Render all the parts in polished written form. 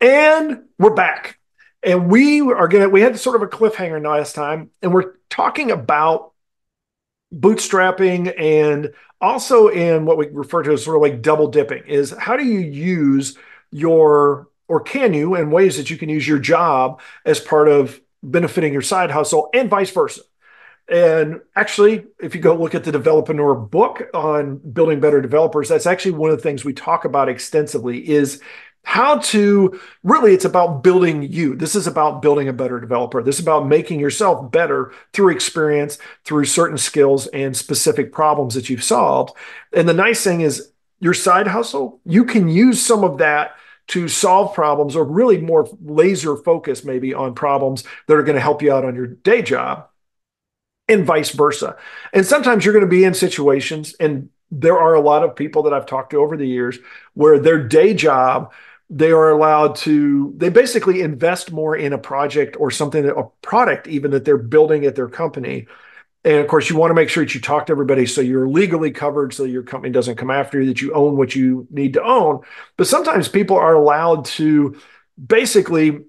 And we're back. And we had sort of a cliffhanger last time, and we're talking about bootstrapping and also in what we refer to as sort of like double dipping is how do you use or can you, in ways that you can use your job as part of benefiting your side hustle and vice versa. And actually, if you go look at the Developreneur book on building better developers, that's actually one of the things we talk about extensively is how to really, it's about building you. This is about building a better developer. This is about making yourself better through experience, through certain skills and specific problems that you've solved. And the nice thing is your side hustle, you can use some of that to solve problems or really more laser focus maybe on problems that are going to help you out on your day job and vice versa. And sometimes you're going to be in situations, and there are a lot of people that I've talked to over the years where their day job, they are allowed to, they basically invest more in a project or something, a product even that they're building at their company. And of course, you want to make sure that you talk to everybody so you're legally covered, so your company doesn't come after you, that you own what you need to own. But sometimes people are allowed to basically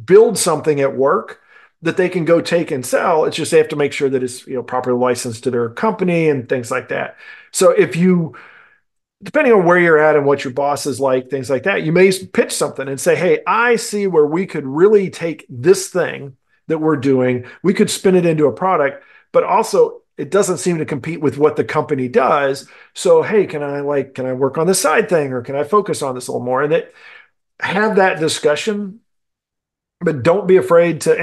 build something at work that they can go take and sell. It's just they have to make sure that it's properly licensed to their company and things like that. So if you, depending on where you're at and what your boss is like, things like that, you may pitch something and say, hey, I see where we could really take this thing that we're doing, we could spin it into a product, but also it doesn't seem to compete with what the company does. So, hey, can I work on this side thing, or can I focus on this a little more? And have that discussion, but don't be afraid to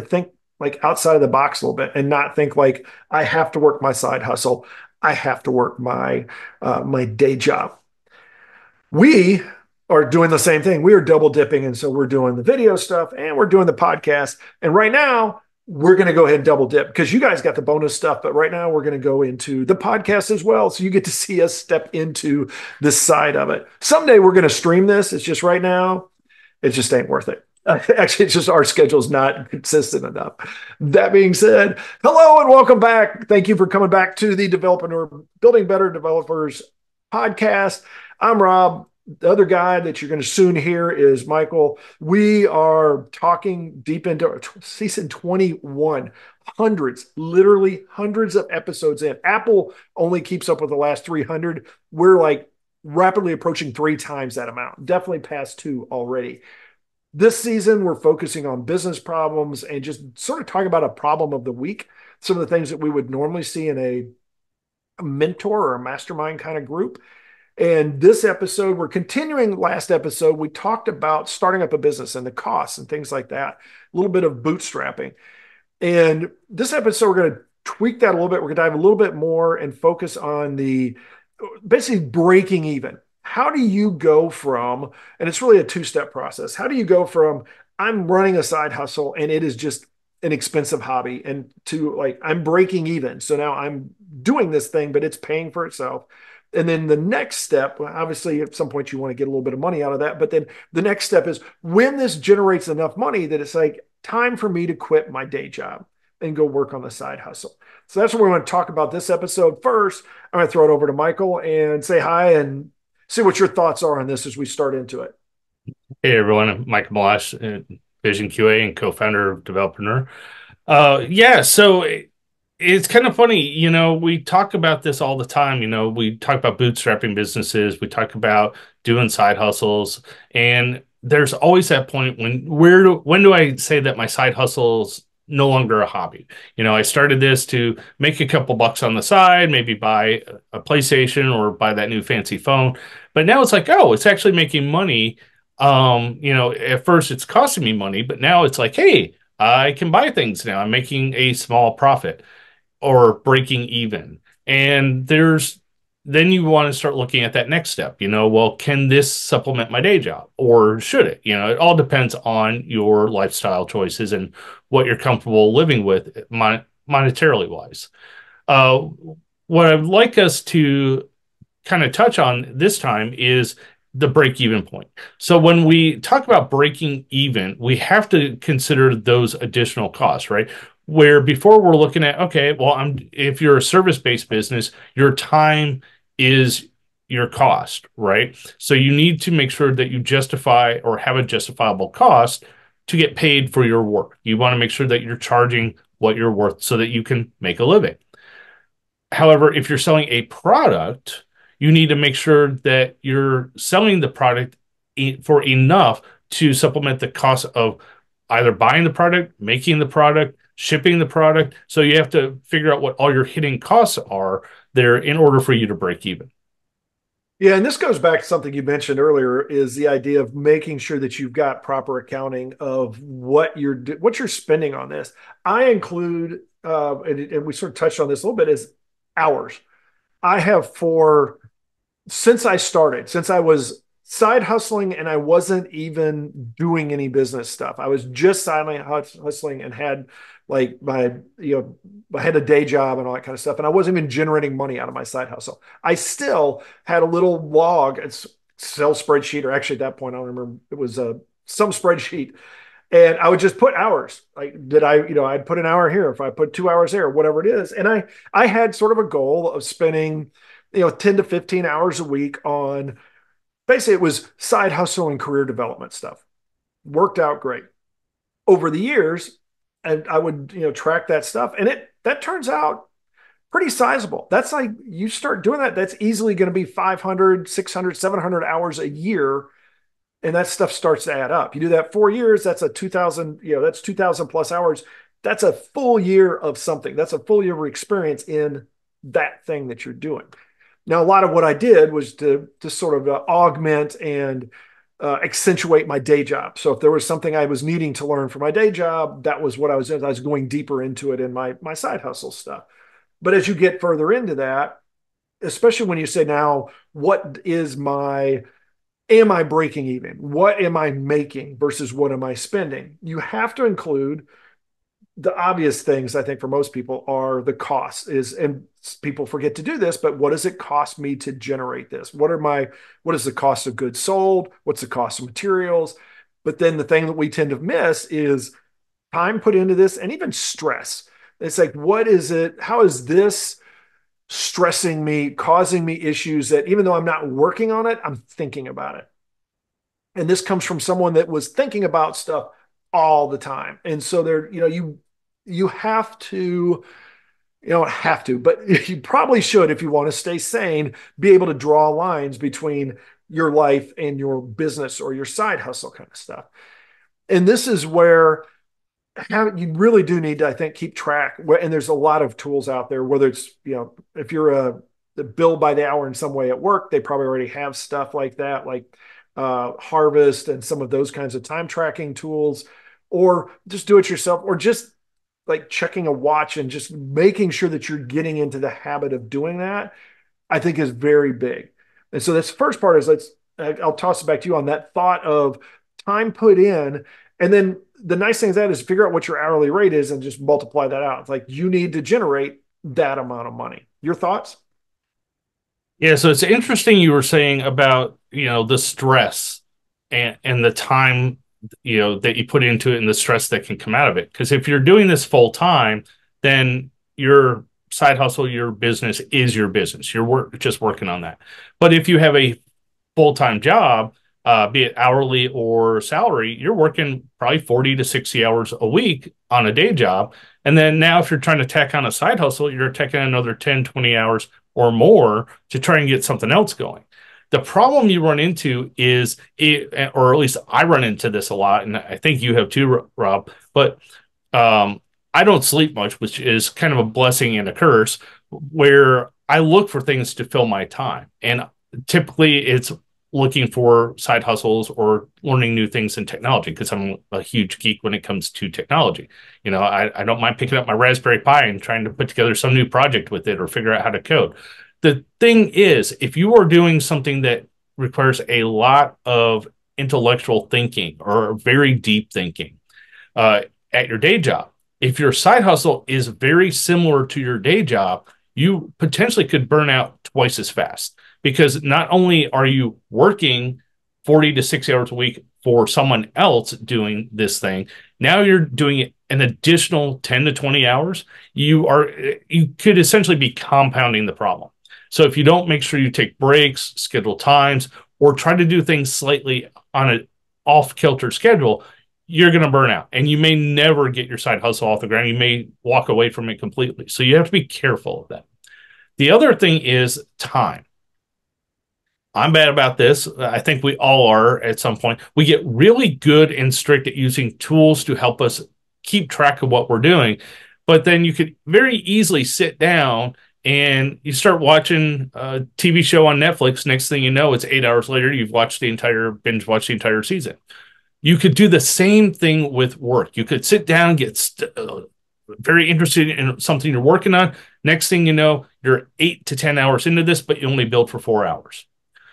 think like outside of the box a little bit and not think like I have to work my side hustle. I have to work my day job. We are doing the same thing. We are double dipping. And so we're doing the video stuff and we're doing the podcast. And right now, we're going to go ahead and double dip because you guys got the bonus stuff. But right now, we're going to go into the podcast as well. So you get to see us step into this side of it. Someday we're going to stream this. It's just right now, it just ain't worth it. Actually, it's just our schedule's not consistent enough. That being said, hello and welcome back. Thank you for coming back to the Developreneur Building Better Developers podcast. I'm Rob. The other guy that you're going to soon hear is Michael. We are talking deep into season 21, literally hundreds of episodes in. Apple only keeps up with the last 300. We're like rapidly approaching 3 times that amount, definitely past 2 already. This season, we're focusing on business problems and just sort of talking about a problem of the week, some of the things that we would normally see in a mentor or a mastermind kind of group. And this episode, we're continuing last episode. We talked about starting up a business and the costs and things like that, a little bit of bootstrapping. And this episode, we're going to tweak that a little bit. We're going to dive a little bit more and focus on the basically breaking even. How do you go from, and it's really a 2-step process. How do you go from I'm running a side hustle and it is just an expensive hobby, and to like I'm breaking even. So now I'm doing this thing, but it's paying for itself. And then the next step, obviously at some point you want to get a little bit of money out of that. But then the next step is when this generates enough money that it's like time for me to quit my day job and go work on the side hustle. So that's what we're going to talk about this episode. First, I'm going to throw it over to Michael and say hi and see what your thoughts are on this as we start into it. Hey everyone, I'm Michael Malash, Vision QA and co-founder of Developreneur. It's kind of funny, we talk about this all the time. We talk about bootstrapping businesses, we talk about doing side hustles, and there's always that point when do I say that my side hustle's no longer a hobby? I started this to make a couple bucks on the side, maybe buy a PlayStation or buy that new fancy phone. But now it's like, oh, it's actually making money. At first it's costing me money, but now it's like, hey, I can buy things now. I'm making a small profit or breaking even. And then you want to start looking at that next step. Well, can this supplement my day job or should it? It all depends on your lifestyle choices and what you're comfortable living with monetarily wise. Uh, what I'd like us to kind of touch on this time is the break even point. So when we talk about breaking even, we have to consider those additional costs, right? Where before we're looking at, okay, well, if you're a service-based business, your time is your cost, right? So you need to make sure that you justify or have a justifiable cost to get paid for your work. You want to make sure that you're charging what you're worth so that you can make a living. However, if you're selling a product, you need to make sure that you're selling the product for enough to supplement the cost of either buying the product, making the product, shipping the product. So you have to figure out what all your hidden costs are there in order for you to break even. Yeah, and this goes back to something you mentioned earlier is the idea of making sure that you've got proper accounting of what you're spending on this. I include and we sort of touched on this a little bit is hours. I have for since I was side hustling and I wasn't even doing any business stuff. I was just silent hustling and had like I had a day job and all that kind of stuff. And I wasn't even generating money out of my side hustle. I still had a little log, it's Excel spreadsheet, or actually at that point, I don't remember, it was some spreadsheet. And I would just put hours. Like, I'd put an hour here, if I put 2 hours there, whatever it is. And I had sort of a goal of spending 10 to 15 hours a week on basically it was side hustle and career development stuff. Worked out great. Over the years, and I would, track that stuff. And that turns out pretty sizable. That's like you start doing that, that's easily going to be 500, 600, 700 hours a year. And that stuff starts to add up. You do that 4 years, that's a 2000, that's 2000 plus hours. That's a full year of something. That's a full year of experience in that thing that you're doing. Now, a lot of what I did was to sort of augment and accentuate my day job. So if there was something I was needing to learn for my day job, that was what I was doing. I was going deeper into it in my side hustle stuff. But as you get further into that, especially when you say now, am I breaking even? What am I making versus what am I spending? You have to include the obvious things. I think for most people are the costs and people forget to do this, but what does it cost me to generate this? What is the cost of goods sold? What's the cost of materials? But then the thing that we tend to miss is time put into this and even stress. It's like, what is it? How is this stressing me, causing me issues that even though I'm not working on it, I'm thinking about it. And this comes from someone that was thinking about stuff all the time. And so you have to, you don't have to, but you probably should, if you want to stay sane, be able to draw lines between your life and your business or your side hustle kind of stuff. And this is where you really do need to, I think, keep track. And there's a lot of tools out there, whether it's, if you're a bill by the hour in some way at work, they probably already have stuff like that, like Harvest and some of those kinds of time tracking tools, or just do it yourself, or just like checking a watch and just making sure that you're getting into the habit of doing that, I think is very big. And so this first part is I'll toss it back to you on that thought of time put in. And then the nice thing is that is figure out what your hourly rate is and just multiply that out. It's like you need to generate that amount of money. Your thoughts? Yeah, so it's interesting you were saying about, the stress and the time, that you put into it and the stress that can come out of it. Because if you're doing this full time, then your side hustle, your business is your business. Just working on that. But if you have a full-time job, be it hourly or salary, you're working probably 40 to 60 hours a week on a day job. And then now if you're trying to tack on a side hustle, you're taking another 10, 20 hours or more to try and get something else going. The problem you run into is, or at least I run into this a lot, and I think you have too, Rob, but I don't sleep much, which is kind of a blessing and a curse, where I look for things to fill my time. And typically it's looking for side hustles or learning new things in technology because I'm a huge geek when it comes to technology. I don't mind picking up my Raspberry Pi and trying to put together some new project with it or figure out how to code. The thing is, if you are doing something that requires a lot of intellectual thinking or very deep thinking at your day job, if your side hustle is very similar to your day job, you potentially could burn out twice as fast because not only are you working 40 to 60 hours a week for someone else doing this thing, now you're doing it an additional 10 to 20 hours. You could essentially be compounding the problem. So if you don't make sure you take breaks, schedule times, or try to do things slightly on an off kilter schedule, you're going to burn out and you may never get your side hustle off the ground. You may walk away from it completely. So you have to be careful of that. The other thing is time. I'm bad about this. I think we all are at some point. We get really good and strict at using tools to help us keep track of what we're doing. But then you could very easily sit down and you start watching a TV show on Netflix. Next thing you know, it's 8 hours later, you've watched the entire binge watched the entire season. You could do the same thing with work. You could sit down, very interested in something you're working on. Next thing you know, you're 8 to 10 hours into this, but you only build for 4 hours.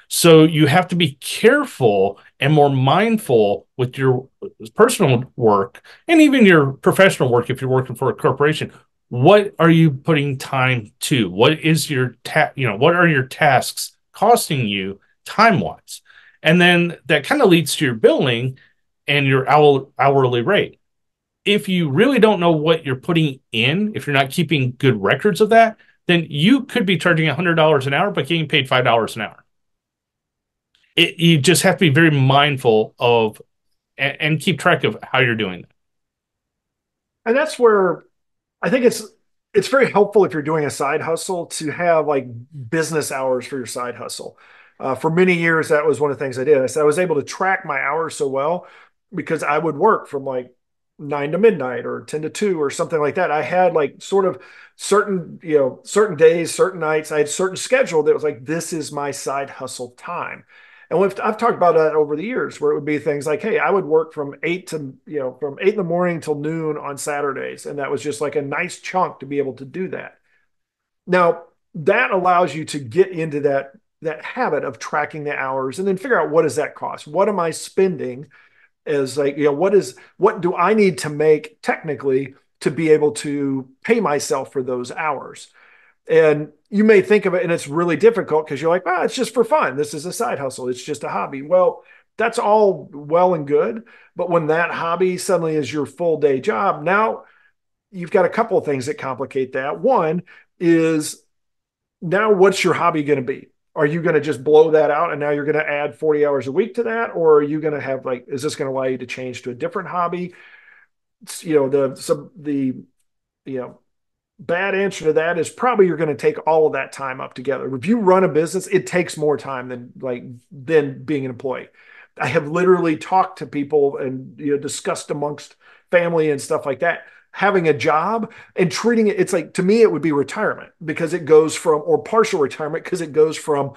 So you have to be careful and more mindful with your personal work and even your professional work if you're working for a corporation. What are you putting time to? What is what are your tasks costing you time wise? And then that kind of leads to your billing and your hourly rate. If you really don't know what you're putting in, if you're not keeping good records of that, then you could be charging $100 an hour, but getting paid $5 an hour. You just have to be very mindful of and keep track of how you're doing that. And that's where I think it's very helpful if you're doing a side hustle to have like business hours for your side hustle. For many years, that was one of the things I did. I was able to track my hours so well because I would work from like 9 to midnight or 10 to 2 or something like that. I had like sort of certain, certain days, certain nights. I had certain schedule that was like, this is my side hustle time. And I've talked about that over the years, where it would be things like, hey, I would work from from 8 in the morning till noon on Saturdays. And that was just like a nice chunk to be able to do that. Now, that allows you to get into that habit of tracking the hours and then figure out, what does that cost? What am I spending as like, what do I need to make technically to be able to pay myself for those hours? And you may think of it, and it's really difficult because you're like, it's just for fun. This is a side hustle. It's just a hobby. Well, that's all well and good. But when that hobby suddenly is your full day job, now you've got a couple of things that complicate that. One is, now what's your hobby going to be? Are you going to just blow that out and now you're going to add 40 hours a week to that? Or are you going to have like, is this going to allow you to change to a different hobby? The bad answer to that is probably you're going to take all of that time up together. If you run a business, it takes more time than being an employee. I have literally talked to people and discussed amongst family and stuff like that, having a job and treating it, it's like, to me it would be retirement, because it goes from, or partial retirement, because it goes from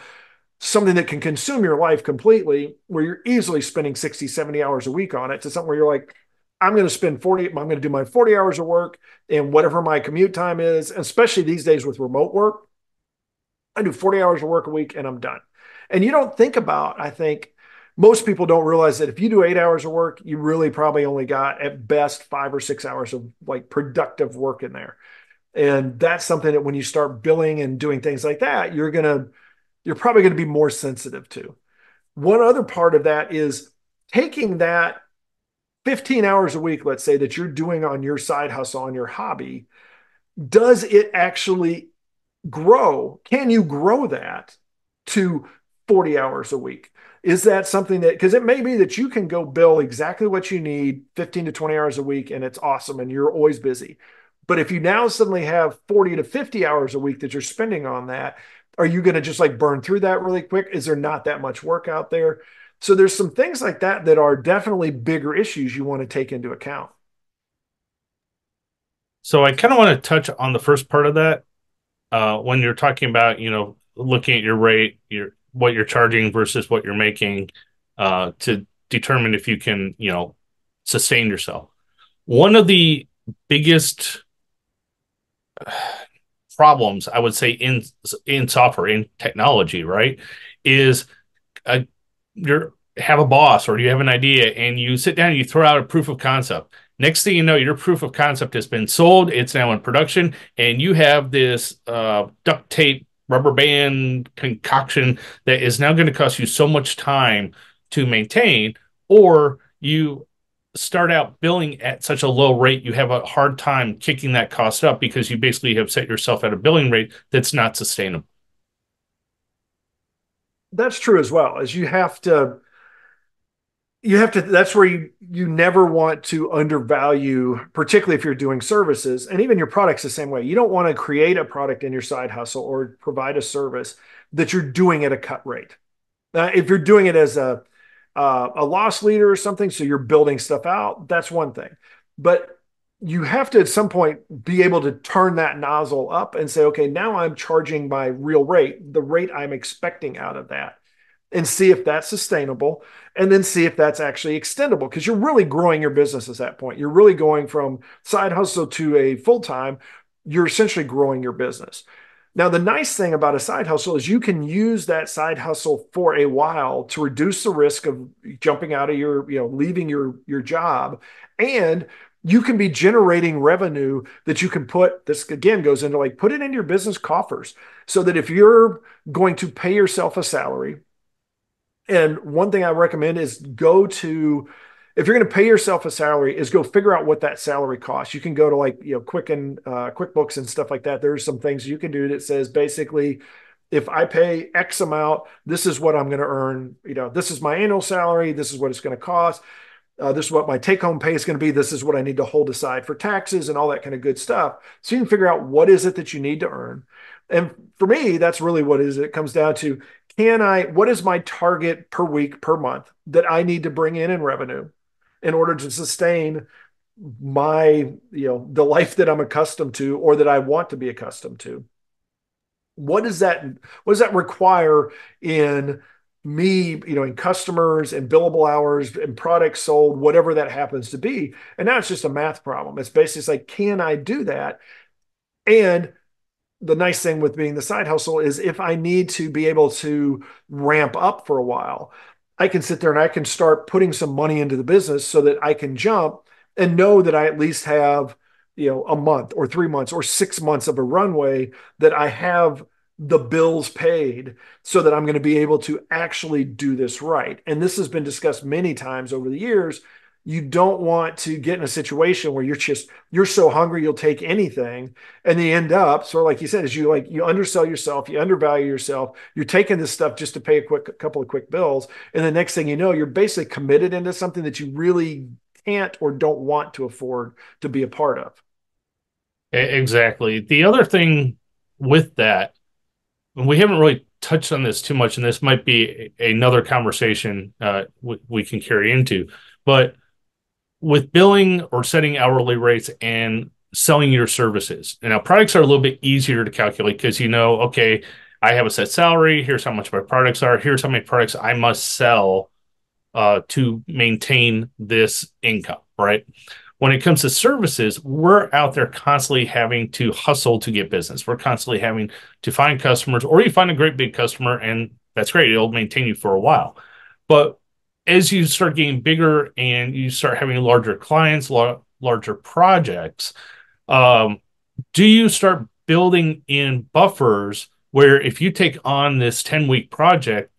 something that can consume your life completely, where you're easily spending 60, 70 hours a week on it, to something where you're like, I'm going to spend 40, I'm going to do my 40 hours of work and whatever my commute time is, especially these days with remote work. I do 40 hours of work a week and I'm done. And you don't think about, I think most people don't realize that if you do 8 hours of work, you really probably only got at best 5 or 6 hours of like productive work in there. And that's something that when you start billing and doing things like that, you're probably going to be more sensitive to. One other part of that is taking that 15 hours a week, let's say, that you're doing on your side hustle, on your hobby, does it actually grow? Can you grow that to 40 hours a week? Is that something that, because it may be that you can go bill exactly what you need 15 to 20 hours a week and it's awesome and you're always busy. But if you now suddenly have 40 to 50 hours a week that you're spending on that, are you going to just like burn through that really quick? Is there not that much work out there? So there's some things like that that are definitely bigger issues you want to take into account. So I kind of want to touch on the first part of that when you're talking about, looking at your rate, what you're charging versus what you're making to determine if you can, sustain yourself. One of the biggest problems I would say in software, in technology, right, is a you have a boss or you have an idea and you sit down and you throw out a proof of concept. Next thing you know, your proof of concept has been sold. It's now in production, and you have this duct tape rubber band concoction that is now going to cost you so much time to maintain, or you start out billing at such a low rate, you have a hard time kicking that cost up because you basically have set yourself at a billing rate that's not sustainable. That's true as well. As you have to that's where you never want to undervalue, particularly if you're doing services, and even your products the same way. You don't want to create a product in your side hustle or provide a service that you're doing at a cut rate. If you're doing it as a loss leader or something, so you're building stuff out, that's one thing. But you have to at some point be able to turn that nozzle up and say, okay, now I'm charging my real rate, the rate I'm expecting out of that, and see if that's sustainable, and then see if that's actually extendable, because you're really growing your business at that point. You're really going from side hustle to a full time. You're essentially growing your business. Now, the nice thing about a side hustle is you can use that side hustle for a while to reduce the risk of jumping out of leaving your job. And you can be generating revenue that you can put, this again goes into like, put it into your business coffers, so that if you're going to pay yourself a salary, and one thing I recommend is if you're going to pay yourself a salary, is go figure out what that salary costs. You can go to like, Quicken, QuickBooks and stuff like that. There's some things you can do that says basically, if I pay X amount, this is what I'm going to earn. This is my annual salary. This is what it's going to cost. This is what my take home pay is going to be. This is what I need to hold aside for taxes and all that kind of good stuff. So you can figure out what is it that you need to earn. And for me, that's really what it is. It comes down to, what is my target per week, per month that I need to bring in revenue in order to sustain the life that I'm accustomed to, or that I want to be accustomed to. What does that require in me, in customers and billable hours and products sold, whatever that happens to be. And now it's just a math problem. It's basically like, can I do that? And the nice thing with being the side hustle is, if I need to be able to ramp up for a while, I can sit there and I can start putting some money into the business so that I can jump and know that I at least have, a month or 3 months or 6 months of a runway, that I have the bills paid, so that I'm going to be able to actually do this right. And this has been discussed many times over the years. You don't want to get in a situation where you're so hungry you'll take anything, and you end up sort of like you said, is you undersell yourself, you undervalue yourself, you're taking this stuff just to pay a couple of quick bills, and the next thing you know, you're basically committed into something that you really can't or don't want to afford to be a part of. Exactly. The other thing with that, and we haven't really touched on this too much, and this might be another conversation we can carry into, but with billing or setting hourly rates and selling your services. And now products are a little bit easier to calculate, because okay, I have a set salary. Here's how much my products are. Here's how many products I must sell to maintain this income, right? When it comes to services, we're out there constantly having to hustle to get business. We're constantly having to find customers, or you find a great big customer, and that's great. It'll maintain you for a while. But as you start getting bigger and you start having larger clients, larger projects, um, do you start building in buffers where, if you take on this 10-week project,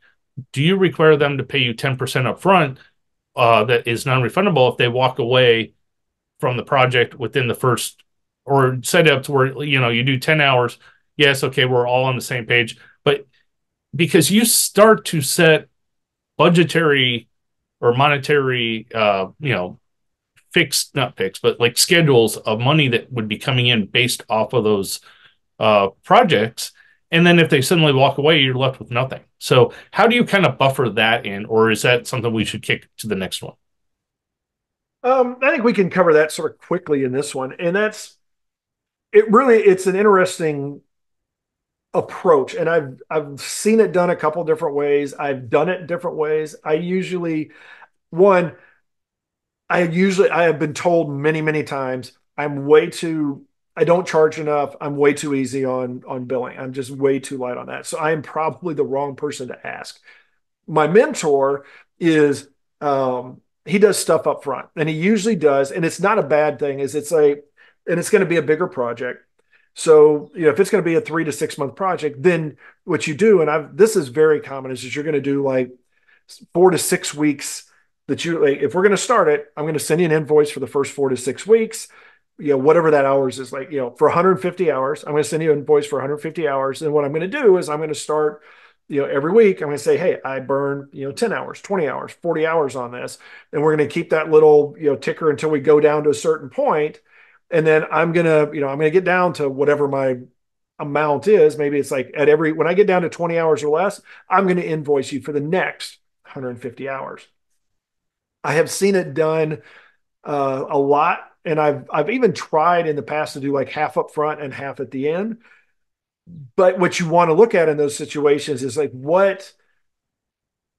do you require them to pay you 10% upfront that is non-refundable if they walk away from the project within the first, or set it up to where, you do 10 hours? Yes, okay, we're all on the same page. But because you start to set budgetary or monetary, fixed, not fixed, but like schedules of money that would be coming in based off of those projects. And then if they suddenly walk away, you're left with nothing. So how do you kind of buffer that in, or is that something we should kick to the next one? I think we can cover that sort of quickly in this one. And it's an interesting approach. And I've seen it done a couple different ways. I've done it different ways. One, I have been told many, many times, I don't charge enough. I'm way too easy on billing. I'm just way too light on that. So I am probably the wrong person to ask. My mentor is, he does stuff up front, and he usually does, and it's not a bad thing. And it's going to be a bigger project. So, if it's going to be a 3 to 6 month project, then what you do, and this is very common, is that you're going to do like 4 to 6 weeks, that you like, if we're going to start it, I'm going to send you an invoice for the first 4 to 6 weeks, whatever that hours is, like, for 150 hours, I'm going to send you an invoice for 150 hours. And what I'm going to do is I'm going to start every week I'm going to say, hey, I burn, 10 hours, 20 hours, 40 hours on this. And we're going to keep that little, ticker until we go down to a certain point. And then I'm going to get down to whatever my amount is. Maybe it's like when I get down to 20 hours or less, I'm going to invoice you for the next 150 hours. I have seen it done a lot. And I've even tried in the past to do like half up front and half at the end. But what you want to look at in those situations is like what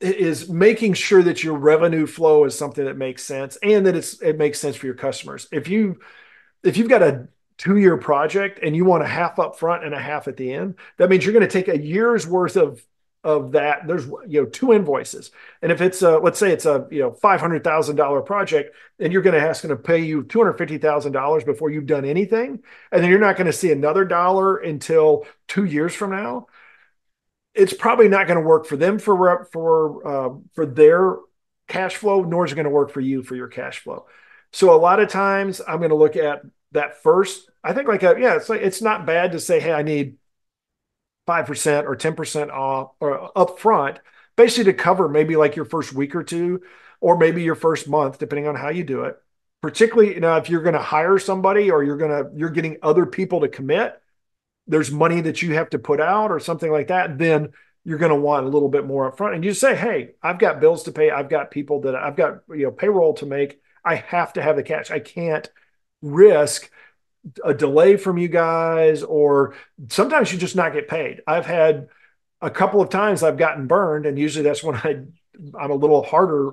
is making sure that your revenue flow is something that makes sense and that it makes sense for your customers. If you've got a 2-year project and you want a half up front and a half at the end, that means you're going to take a year's worth of that. There's 2 invoices, and if it's let's say it's a $500,000 project, and you're going to ask them to pay you $250,000 before you've done anything, and then you're not going to see another dollar until 2 years from now. It's probably not going to work for them for their cash flow, nor is it going to work for you for your cash flow. So a lot of times I'm going to look at that first. I think it's not bad to say, hey, I need 5% or 10% off or upfront, basically to cover maybe like your first week or two, or maybe your first month, depending on how you do it. Particularly, if you're going to hire somebody or you're getting other people to commit, there's money that you have to put out or something like that, then you're going to want a little bit more upfront. And you say, hey, I've got bills to pay. I've got people that I've got, payroll to make. I have to have the cash. I can't risk a delay from you guys, or sometimes you just not get paid. I've had a couple of times I've gotten burned, and usually that's when I'm a little harder,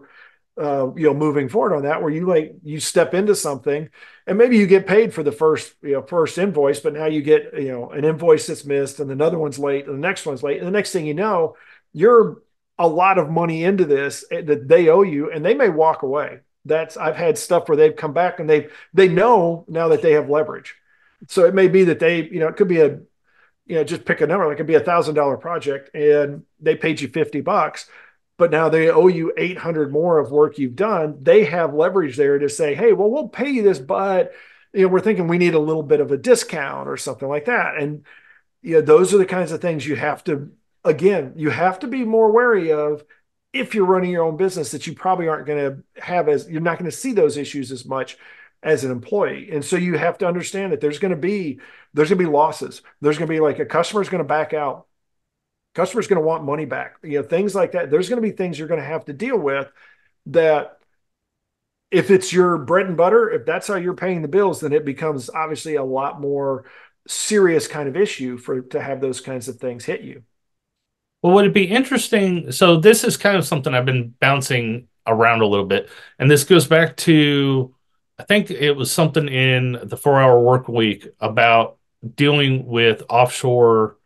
moving forward on that, where you step into something and maybe you get paid for the first invoice, but now you get, an invoice that's missed and another one's late and the next one's late. And the next thing you know, you're a lot of money into this that they owe you, and they may walk away. I've had stuff where they've come back and they know now that they have leverage. So it may be that it could be just pick a number. Like it could be $1,000 project and they paid you $50, but now they owe you 800 more of work you've done. They have leverage there to say, hey, well, we'll pay you this, but we're thinking we need a little bit of a discount or something like that. And those are the kinds of things you have to be more wary of if you're running your own business, that you probably aren't going to you're not going to see those issues as much as an employee. And so you have to understand that there's going to be losses. There's going to be like a customer's going to back out. Customer's going to want money back, things like that. There's going to be things you're going to have to deal with that if it's your bread and butter, if that's how you're paying the bills, then it becomes obviously a lot more serious kind of issue to have those kinds of things hit you. Well, would it be interesting? So this is kind of something I've been bouncing around a little bit, and this goes back to, I think it was something in the 4 Hour Work Week about dealing with offshore.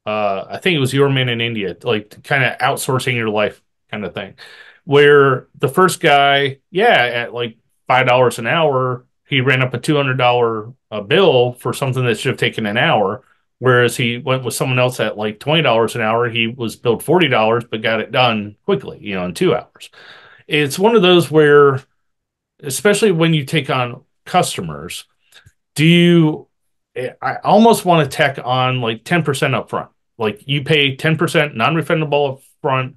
I think it was your man in India, like kind of outsourcing your life kind of thing, where the first guy, yeah, at like $5 an hour, he ran up a $200 bill for something that should have taken an hour. Whereas he went with someone else at like $20 an hour, he was billed $40, but got it done quickly, in 2 hours. It's one of those where, especially when you take on customers, do you, I almost want to tack on like 10% upfront. Like you pay 10% non-refundable upfront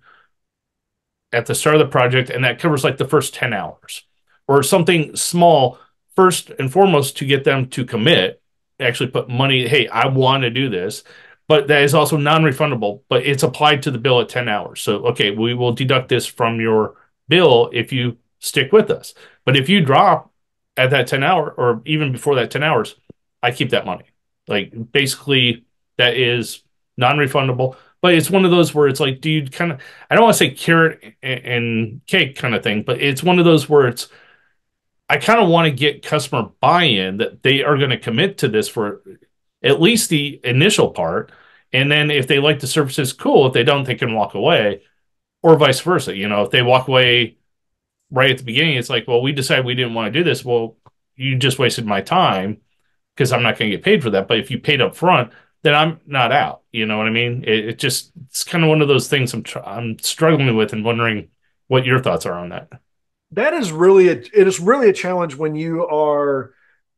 at the start of the project, and that covers like the first 10 hours or something small, first and foremost, to get them to commit, actually put money, hey, I want to do this. But that is also non-refundable, but it's applied to the bill at 10 hours. So, okay, we will deduct this from your bill if you stick with us. But if you drop at that 10 hour or even before that 10 hours, I keep that money. Like basically that is non-refundable. But it's one of those where it's like, do you kind of, I don't want to say carrot and cake kind of thing, but it's one of those where I kind of want to get customer buy-in that they are going to commit to this for at least the initial part. And then if they like the services, cool. If they don't, they can walk away, or vice versa. If they walk away right at the beginning, it's like, well, we decided we didn't want to do this. Well, you just wasted my time because I'm not going to get paid for that. But if you paid up front, then I'm not out. You know what I mean? It's kind of one of those things I'm struggling with and wondering what your thoughts are on that. It is really a challenge when you are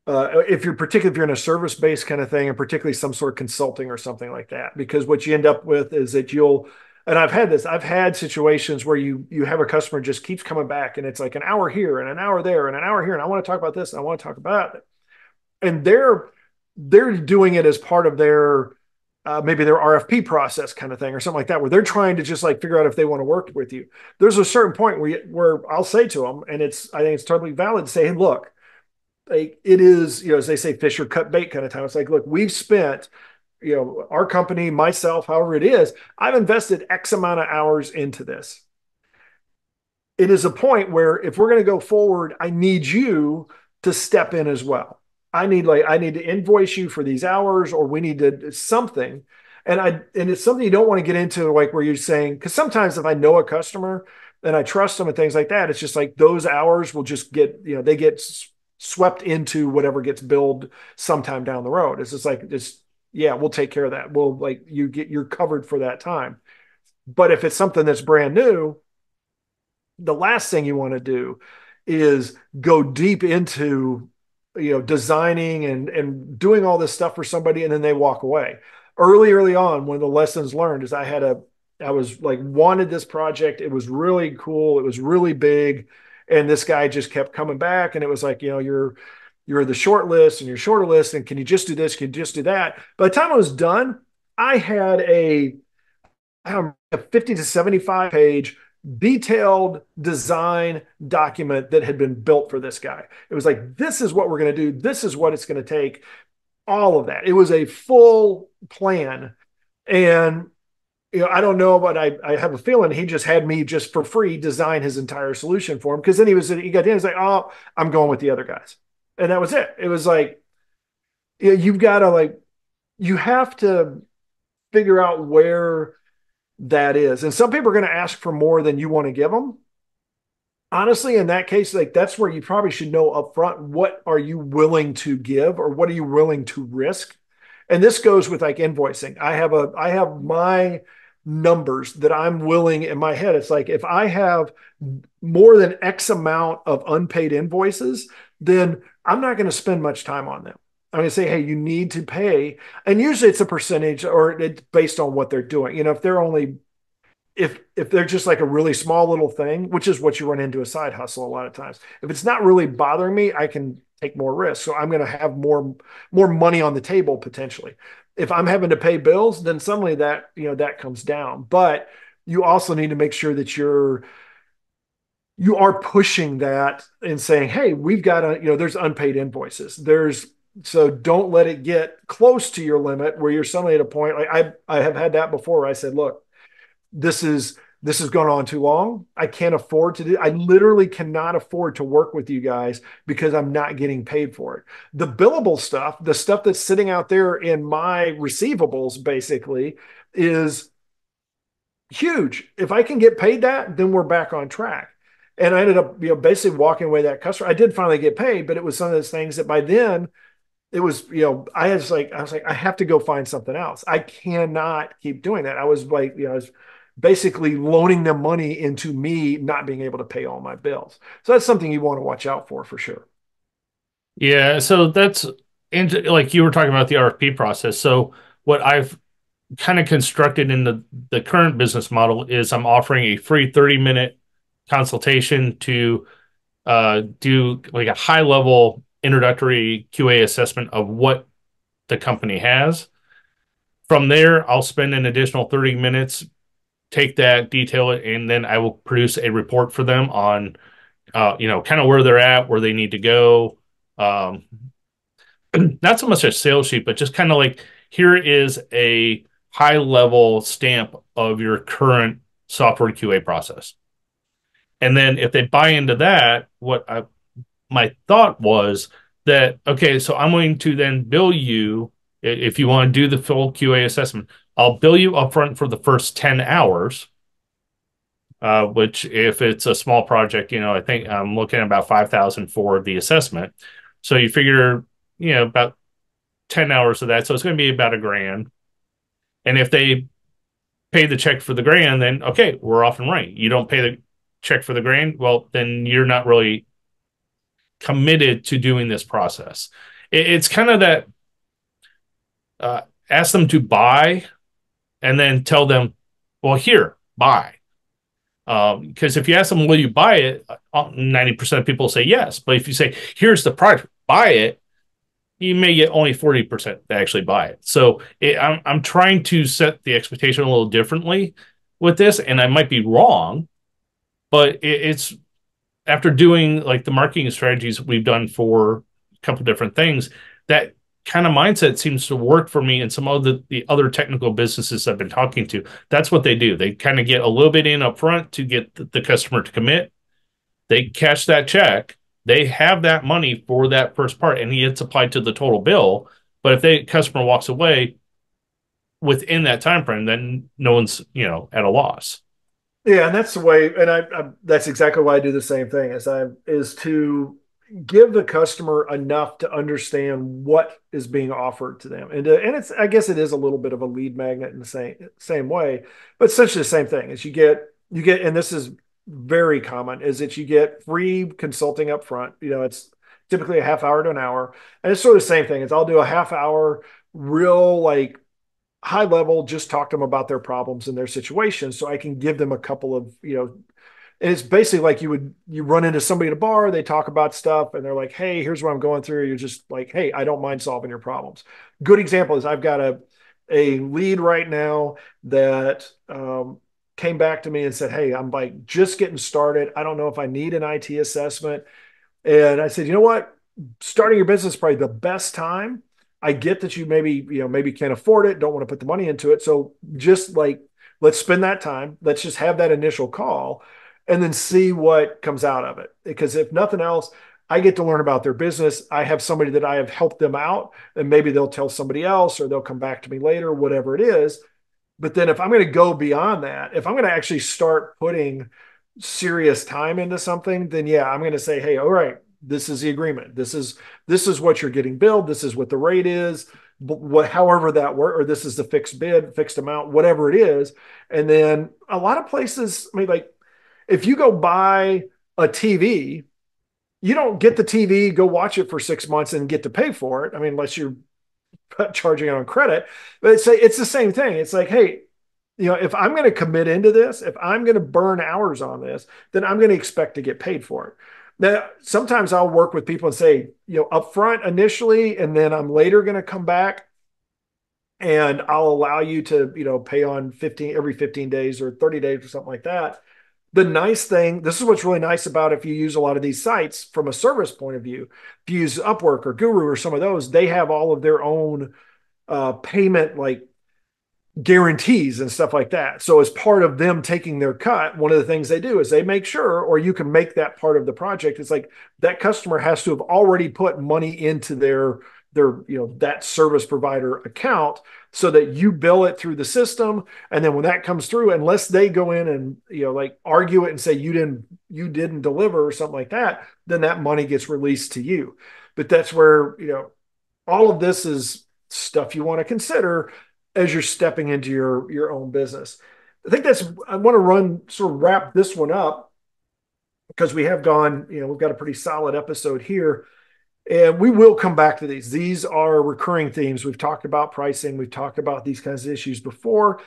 if you're particularly if you're in a service-based kind of thing, and particularly some sort of consulting or something like that, because what you end up with is that you'll, and I've had this, I've had situations where you have a customer just keeps coming back, and it's like an hour here and an hour there and an hour here, and I want to talk about this and I want to talk about it, and they're doing it as part of their maybe their RFP process kind of thing or something like that, where they're trying to just like figure out if they want to work with you. There's a certain point where I'll say to them, and I think it's totally valid to say, hey, look, like it is, as they say, fish or cut bait kind of time. It's like, look, we've spent, our company, myself, however it is, I've invested X amount of hours into this. It is a point where if we're going to go forward, I need you to step in as well. I need to invoice you for these hours, or we need to something. And it's something you don't want to get into, like where you're saying, because sometimes if I know a customer and I trust them and things like that, it's just like those hours will just get, they get swept into whatever gets billed sometime down the road. It's just like, just, yeah, we'll take care of that. We'll like, you're covered for that time. But if it's something that's brand new, the last thing you want to do is go deep into, designing and doing all this stuff for somebody, and then they walk away. Early on, one of the lessons learned is I was like, wanted this project. It was really cool. It was really big. And this guy just kept coming back. And it was like, you're the short list and you're shorter list. And can you just do this? Can you just do that? By the time I was done, I had a 50 to 75 page detailed design document that had been built for this guy. It was like, this is what we're going to do. This is what it's going to take. All of that. It was a full plan. And, I don't know, but I have a feeling he just had me just for free design his entire solution for him. Cause then he got in, he's like, oh, I'm going with the other guys. And that was it. It was like, you've got to like, you have to figure out where that is. And some people are going to ask for more than you want to give them. Honestly, in that case, like that's where you probably should know upfront, what are you willing to give or what are you willing to risk? And this goes with like invoicing. I have my numbers that I'm willing in my head. It's like if I have more than X amount of unpaid invoices, then I'm not going to spend much time on them. I'm going to say, hey, you need to pay. And usually it's a percentage or it's based on what they're doing. If they're only if they're just like a really small little thing, which is what you run into a side hustle a lot of times. If it's not really bothering me, I can take more risks. So I'm going to have more money on the table potentially. If I'm having to pay bills, then suddenly that comes down. But you also need to make sure that you are pushing that and saying, hey, we've got there's unpaid invoices. So don't let it get close to your limit where you're suddenly at a point. Like I have had that before. Where I said, look, this has gone on too long. I can't afford to do. I literally cannot afford to work with you guys because I'm not getting paid for it. The billable stuff, the stuff that's sitting out there in my receivables, basically, is huge. If I can get paid that, then we're back on track. And I ended up, basically walking away that customer. I did finally get paid, but it was some of those things that by then it was, I was like, I have to go find something else. I cannot keep doing that. I was like, I was basically loaning them money into me not being able to pay all my bills. So that's something you want to watch out for sure. Yeah, so that's and like you were talking about the RFP process. So what I've kind of constructed in the current business model is I'm offering a free 30-minute consultation to do like a high level introductory QA assessment of what the company has. From there, I'll spend an additional 30 minutes, take that, detail it, and then I will produce a report for them on kind of where they're at, where they need to go. Um, not so much a sales sheet, but just kind of like here is a high level stamp of your current software QA process. And then if they buy into that, my thought was that, okay, so I'm going to then bill you if you want to do the full QA assessment. I'll bill you upfront for the first 10 hours, which if it's a small project, I think I'm looking at about 5,000 for the assessment. So you figure, about 10 hours of that. So it's going to be about $1,000. And if they pay the check for the grand, then okay, we're off and running. You don't pay the check for the grand, well, then you're not really committed to doing this process. it's kind of that uh, ask them to buy and then tell them, well, here, buy. Because if you ask them, will you buy it? 90% of people say yes. But if you say, here's the price, buy it, you may get only 40% to actually buy it. So I'm trying to set the expectation a little differently with this, and I might be wrong, but it's after doing like the marketing strategies we've done for a couple different things, that kind of mindset seems to work for me and some of the other technical businesses I've been talking to. That's what they do. They kind of get a little bit in up front to get the customer to commit. They cash that check. They have that money for that first part, and it's applied to the total bill. But if the customer walks away within that time frame, then no one's at a loss. Yeah, and that's the way, and that's exactly why I do the same thing. Is to give the customer enough to understand what is being offered to them, and it's I guess it is a little bit of a lead magnet in the same way, but essentially the same thing. Is you get, and this is very common, is that you get free consulting up front. It's typically a half hour to an hour, and it's sort of the same thing. Is I'll do a half hour real like high level, just talk to them about their problems and their situations so I can give them a couple of, and it's basically like you run into somebody at a bar, they talk about stuff and they're like, hey, here's what I'm going through. You're just like, hey, I don't mind solving your problems. Good example is I've got a lead right now that came back to me and said, hey, I'm like just getting started. I don't know if I need an IT assessment. And I said, you know what? Starting your business is probably the best time. I get that you maybe can't afford it, don't want to put the money into it. So just like, let's spend that time. Let's just have that initial call and then see what comes out of it. Because if nothing else, I get to learn about their business. I have somebody that I have helped them out, and maybe they'll tell somebody else or they'll come back to me later, whatever it is. But then if I'm going to go beyond that, if I'm going to actually start putting serious time into something, then yeah, I'm going to say, hey, all right, this is the agreement. This is what you're getting billed. This is what the rate is. However that works, or this is the fixed bid, fixed amount, whatever it is. And then a lot of places, I mean, like if you go buy a TV, you don't get the TV, go watch it for 6 months and get to pay for it. I mean, unless you're charging it on credit. But it's the same thing. It's like, hey, if I'm going to commit into this, if I'm going to burn hours on this, then I'm going to expect to get paid for it. Now, sometimes I'll work with people and say, upfront initially, and then I'm later going to come back and I'll allow you to, pay on every 15 days or 30 days or something like that. The nice thing, this is what's really nice about if you use a lot of these sites from a service point of view. If you use Upwork or Guru or some of those, they have all of their own payment like guarantees and stuff like that. So as part of them taking their cut, one of the things they do is they make sure, or you can make that part of the project. It's like that customer has to have already put money into their that service provider account so that you bill it through the system. And then when that comes through, unless they go in and like argue it and say you didn't deliver or something like that, then that money gets released to you. But that's where all of this is stuff you want to consider as you're stepping into your own business. I want to sort of wrap this one up because we've got a pretty solid episode here. And we will come back to these. These are recurring themes. We've talked about pricing. We've talked about these kinds of issues before.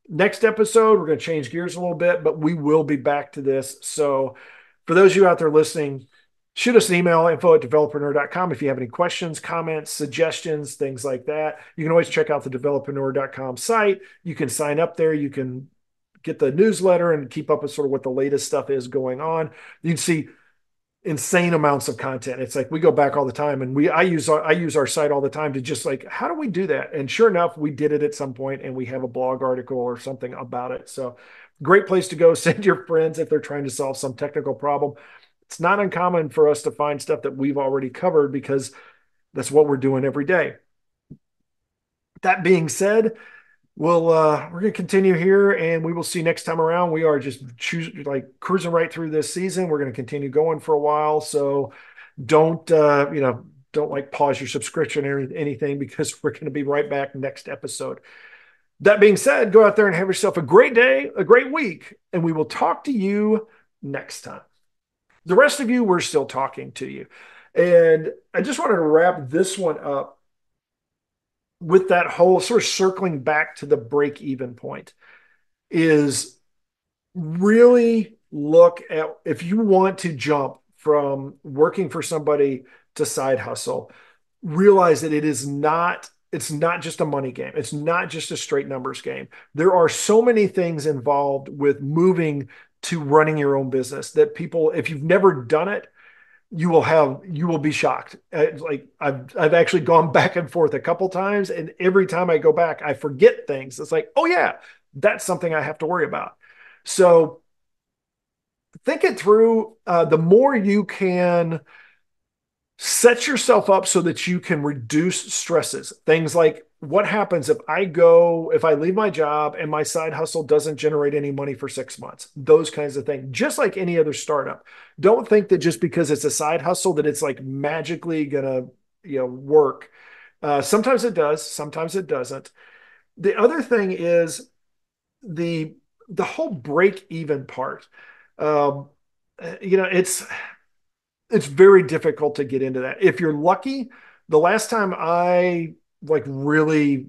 Next episode, we're going to change gears a little bit, but we will be back to this. So for those of you out there listening, shoot us an email, info@developerpreneur.com if you have any questions, comments, suggestions, things like that. You can always check out the developerpreneur.com site. You can sign up there. You can get the newsletter and keep up with sort of what the latest stuff is going on. You can see insane amounts of content. It's like we go back all the time, and I use our site all the time to just like, how do we do that? And sure enough, we did it at some point, and we have a blog article or something about it. So great place to go. Send your friends if they're trying to solve some technical problem. It's not uncommon for us to find stuff that we've already covered because that's what we're doing every day. That being said, we're going to continue here, and we will see you next time around. We are just cruising right through this season. We're going to continue going for a while, so don't like pause your subscription or anything because we're going to be right back next episode. That being said, go out there and have yourself a great day, a great week, and we will talk to you next time. The rest of you, we're still talking to you. And I just wanted to wrap this one up with that whole sort of circling back to the break even point is really look at if you want to jump from working for somebody to side hustle, realize that it's not just a money game. It's not just a straight numbers game. There are so many things involved with moving to running your own business that people, if you've never done it, you will be shocked. Like I've actually gone back and forth a couple times, and every time I go back, I forget things. It's like, oh yeah, that's something I have to worry about. So think it through. The more you can set yourself up so that you can reduce stresses. Things like what happens if I leave my job and my side hustle doesn't generate any money for 6 months, those kinds of things, just like any other startup. Don't think that just because it's a side hustle that it's like magically gonna, work. Sometimes it does, sometimes it doesn't. The other thing is the the whole break even part. Um, it's very difficult to get into that. If you're lucky, the last time I like really,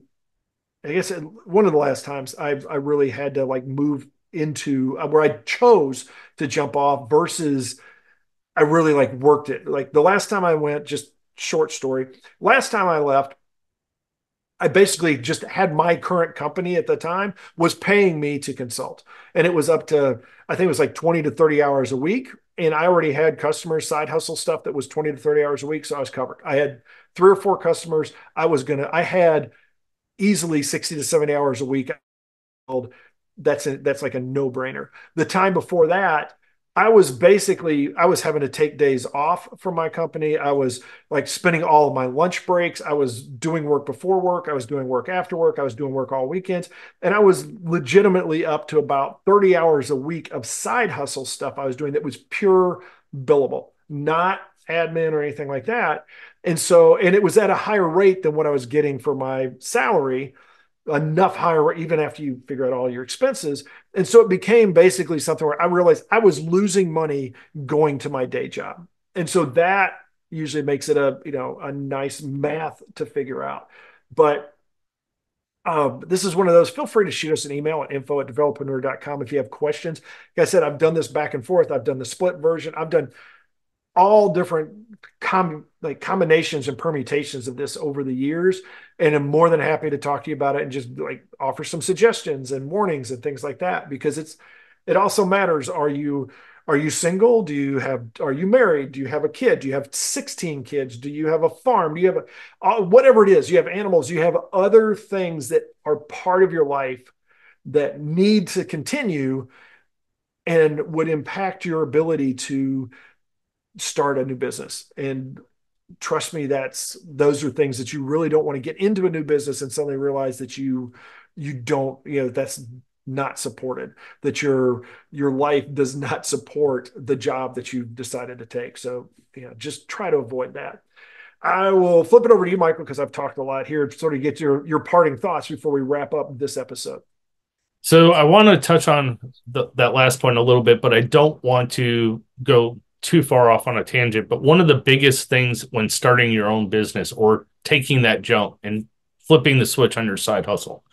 I guess one of the last times I really had to like move into where I chose to jump off versus I really like worked it. Like the last time I went, just short story. Last time I left, I basically just had my current company at the time was paying me to consult. And it was up to, I think it was like 20 to 30 hours a week. And I already had customers, side hustle stuff that was 20 to 30 hours a week. So I was covered. I had 3 or 4 customers. I had easily 60 to 70 hours a week. That's like a no-brainer. The time before that, I was having to take days off from my company. I was like spending all of my lunch breaks. I was doing work before work. I was doing work after work. I was doing work all weekends. And I was legitimately up to about 30 hours a week of side hustle stuff I was doing that was pure billable, not admin or anything like that. And it was at a higher rate than what I was getting for my salary, enough higher even after you figure out all your expenses. And so it became basically something where I realized I was losing money going to my day job. And so that usually makes it a nice math to figure out. But this is one of those. Feel free to shoot us an email at info@developreneur.com if you have questions. Like I said, I've done this back and forth. I've done the split version. I've done all different combinations and permutations of this over the years, and I'm more than happy to talk to you about it and just like offer some suggestions and warnings and things like that, because it also matters. Are you single? Are you married? Do you have a kid? Do you have 16 kids? Do you have a farm? Do you have whatever it is? You have animals, you have other things that are part of your life that need to continue and would impact your ability to start a new business. And trust me, those are things that you really don't want to get into a new business and suddenly realize that you don't, that's not supported, that your life does not support the job that you've decided to take. So just try to avoid that. I will flip it over to you, Michael, because I've talked a lot here to sort of get your parting thoughts before we wrap up this episode. So I want to touch on that last point a little bit, but I don't want to go too far off on a tangent. But one of the biggest things when starting your own business or taking that jump and flipping the switch on your side hustle,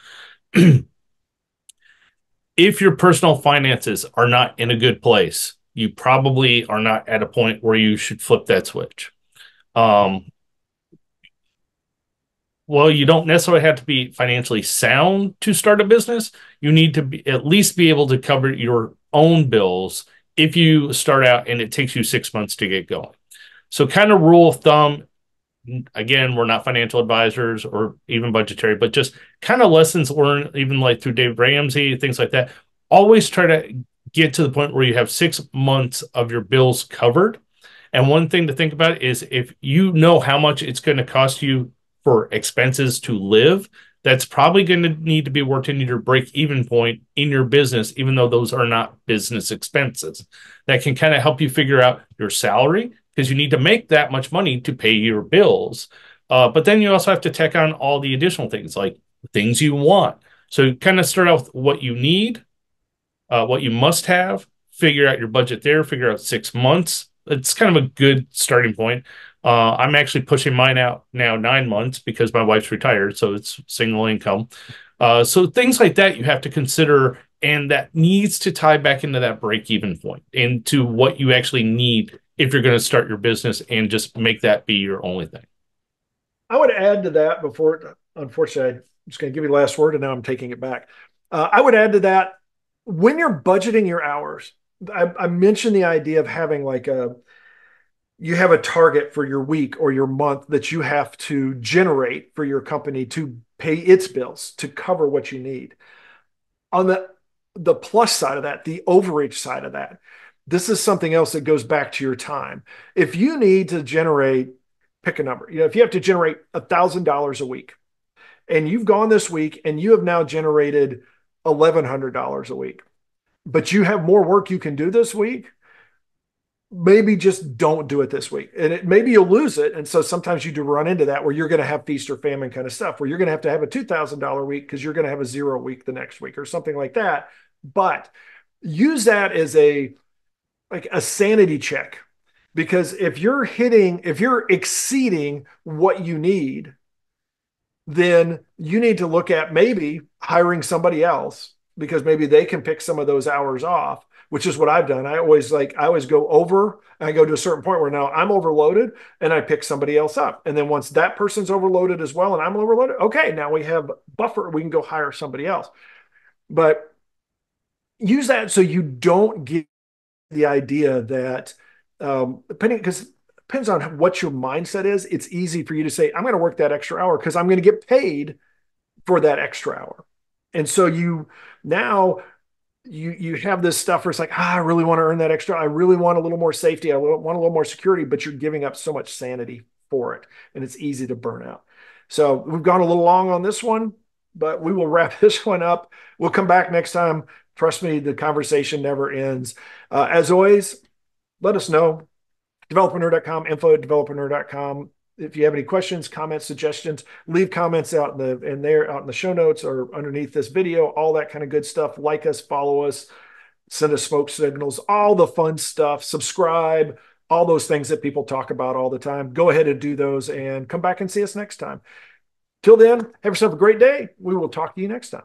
if your personal finances are not in a good place, you probably are not at a point where you should flip that switch. Um, well, you don't necessarily have to be financially sound to start a business. You need to at least be able to cover your own bills if you start out and it takes you 6 months to get going. So, kind of rule of thumb, again, we're not financial advisors or even budgetary, but just kind of lessons learned, even like through Dave Ramsey, things like that. Always try to get to the point where you have 6 months of your bills covered. And one thing to think about is if you know how much it's going to cost you for expenses to live, that's probably going to need to be worked into your break even point in your business, even though those are not business expenses. That can kind of help you figure out your salary because you need to make that much money to pay your bills. But then you also have to tack on all the additional things like things you want. So kind of start out with what you need, what you must have, figure out your budget there, figure out 6 months. It's kind of a good starting point. I'm actually pushing mine out now 9 months because my wife's retired, so it's single income. So things like that you have to consider, and that needs to tie back into that break even point, into what you actually need if you're going to start your business and just make that be your only thing. I would add to that before, unfortunately, I'm just going to give you the last word and now I'm taking it back. I would add to that when you're budgeting your hours, I mentioned the idea of having like you have a target for your week or your month that you have to generate for your company to pay its bills to cover what you need. On the plus side of that, the overage side of that, this is something else that goes back to your time. If you need to generate, pick a number, if you have to generate $1,000 a week and you've gone this week and you have now generated $1,100 a week, but you have more work you can do this week, maybe just don't do it this week. And maybe you'll lose it. And so sometimes you do run into that where you're going to have feast or famine kind of stuff, where you're going to have a $2,000 week because you're going to have a 0 week the next week or something like that. But use that as a sanity check, because if you're exceeding what you need, then you need to look at maybe hiring somebody else because maybe they can pick some of those hours off, which is what I've done. I always go over and I go to a certain point where now I'm overloaded and I pick somebody else up. And then once that person's overloaded as well and I'm overloaded, okay, now we have buffer, we can go hire somebody else. But use that so you don't get the idea that depending because depends on what your mindset is, it's easy for you to say, I'm going to work that extra hour because I'm going to get paid for that extra hour. And so now you have this stuff where it's like, I really want to earn that extra. I really want a little more safety. I want a little more security, but you're giving up so much sanity for it. And it's easy to burn out. So we've gone a little long on this one, but we will wrap this one up. We'll come back next time. Trust me, the conversation never ends. As always, let us know. Developernerd.com, info@developernerd.com. If you have any questions, comments, suggestions, leave comments out out in the show notes or underneath this video, all that kind of good stuff. Like us, follow us, send us smoke signals, all the fun stuff, subscribe, all those things that people talk about all the time. Go ahead and do those and come back and see us next time. Till then, have yourself a great day. We will talk to you next time.